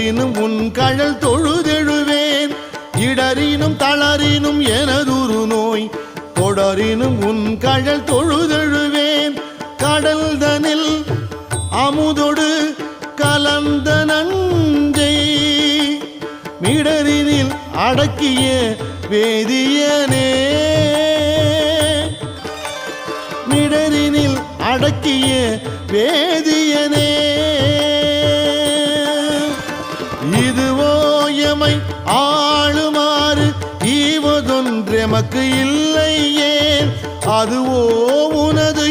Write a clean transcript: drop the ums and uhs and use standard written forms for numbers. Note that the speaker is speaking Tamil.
இடரினும் உன் கழல் தொழுதெழுவேன் இடரினும் தளரினும் எனதுரு நோய் தொடரினும் உன் கழல் தொழுதெழுவேன் கடல் தனில் அமுதொடு கலந்த நஞ்சை மிடரினில் அடக்கிய வேதியனே மிடரினில் அடக்கிய வேதியனே இதுவோ எமை ஆளுமாறு ஈவதொன்றெமக்கு இல்லையே அதுவோ உனது